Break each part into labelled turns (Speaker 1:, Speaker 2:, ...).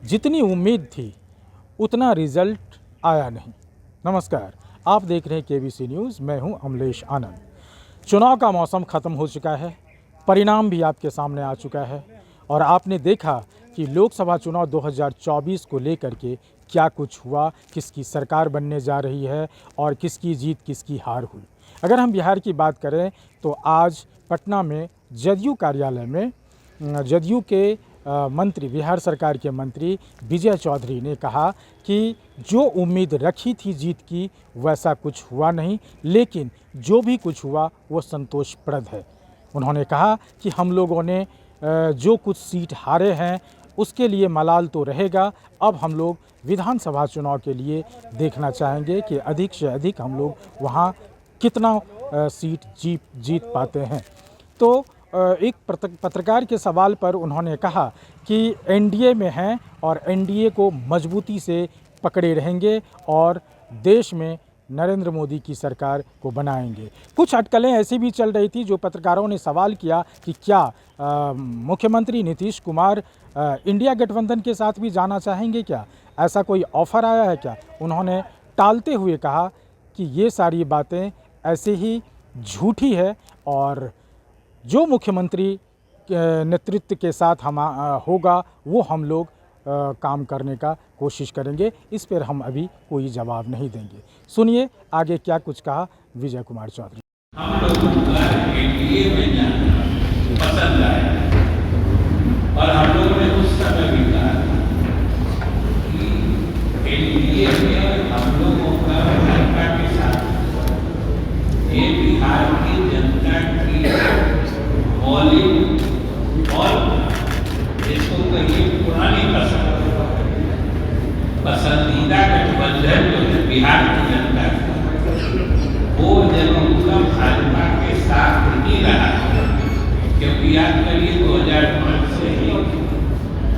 Speaker 1: जितनी उम्मीद थी उतना रिजल्ट आया नहीं। नमस्कार, आप देख रहे हैं केबीसी न्यूज़। मैं हूं अमलेश आनंद। चुनाव का मौसम ख़त्म हो चुका है, परिणाम भी आपके सामने आ चुका है और आपने देखा कि लोकसभा चुनाव 2024 को लेकर के क्या कुछ हुआ, किसकी सरकार बनने जा रही है और किसकी जीत किसकी हार हुई। अगर हम बिहार की बात करें तो आज पटना में जदयू कार्यालय में जदयू के मंत्री, बिहार सरकार के मंत्री विजय चौधरी ने कहा कि जो उम्मीद रखी थी जीत की वैसा कुछ हुआ नहीं, लेकिन जो भी कुछ हुआ वो संतोषप्रद है। उन्होंने कहा कि हम लोगों ने जो कुछ सीट हारे हैं उसके लिए मलाल तो रहेगा। अब हम लोग विधानसभा चुनाव के लिए देखना चाहेंगे कि अधिक से अधिक हम लोग वहाँ कितना सीट जीत पाते हैं। तो एक पत्रकार के सवाल पर उन्होंने कहा कि एनडीए में हैं और एनडीए को मजबूती से पकड़े रहेंगे और देश में नरेंद्र मोदी की सरकार को बनाएंगे। कुछ अटकलें ऐसी भी चल रही थी जो पत्रकारों ने सवाल किया कि क्या मुख्यमंत्री नीतीश कुमार इंडिया गठबंधन के साथ भी जाना चाहेंगे, क्या ऐसा कोई ऑफर आया है क्या। उन्होंने टालते हुए कहा कि ये सारी बातें ऐसे ही झूठी है और जो मुख्यमंत्री नेतृत्व के साथ हम होगा वो हम लोग काम करने का कोशिश करेंगे। इस पर हम अभी कोई जवाब नहीं देंगे। सुनिए आगे क्या कुछ कहा विजय कुमार चौधरी।
Speaker 2: हम लोगों का एनडीए में जाना पसंद आया और हम लोगों ने उस समय भी कहा कि एनडीए में हम लोगों का जनता के साथ ये बिहार की जनता की मौलिक और इसको कहिए पुरानी पसंदीदा गठबंधन जो है बिहार की जनता का, वो जरूर भाजपा के साथ ही रहा। क्योंकि याद करिए 2005 से ही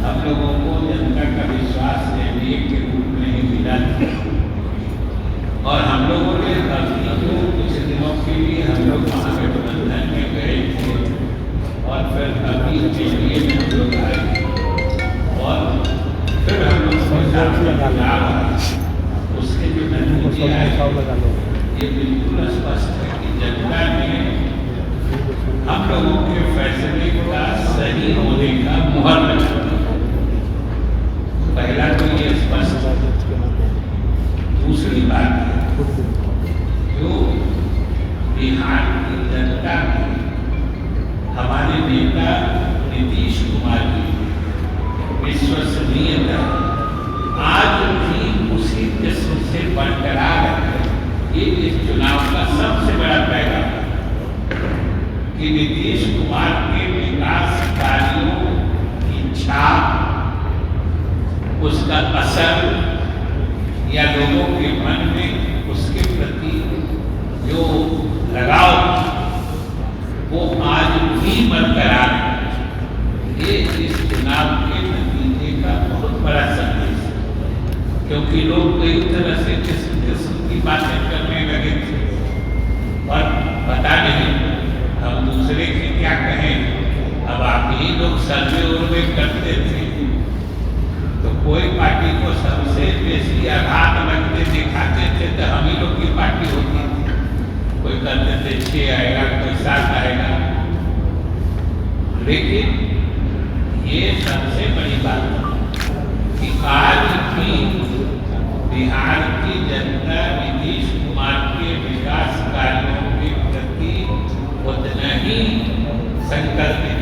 Speaker 2: हम लोगों को जनता का विश्वास एनडीए के रूप में ही मिला और हम लोगों ने अभी जो कुछ दिनों के लिए हम लोग महागठबंधन में गए थे और फिर अभी एनडीए में हम लोग आए और फिर हम लोग उसके जो नतीजे आए ये बिल्कुल स्पष्ट है कि जनता ने हम लोगों के फैसले का सही होने का मुहर लगा। पहला तो ये स्पष्ट। दूसरी बात जो बिहार की जनता ने हमारे नेता नीतीश कुमार की विश्वसनीयता आज भी उसी किस्म से बरकरार है। ये इस चुनाव का सबसे बड़ा पैगाम कि नीतीश कुमार के विकास कार्यों की छाप, उसका असर या लोगों के मन में उसके प्रति जो लगाव वो आज भी बरकरार है। ये इस चुनाव के नतीजे का बहुत बड़ा संदेश है, क्योंकि लोग कई तरह से किस्म की बातें करने लगे थे और पता नहीं हम दूसरे के क्या कहें। अब आप ही लोग सर्वे उर्वे करते थे तो कोई पार्टी को सबसे बेसी आघात लगते दिखाते थे तो हम ही लोग की पार्टी होती थी। कोई कहते थे 6 आएगा, कोई 7 आएगा। लेकिन ये सबसे बड़ी बात कि आज भी बिहार की जनता नीतीश कुमार के विकास कार्यों के प्रति उतना ही संकल्पित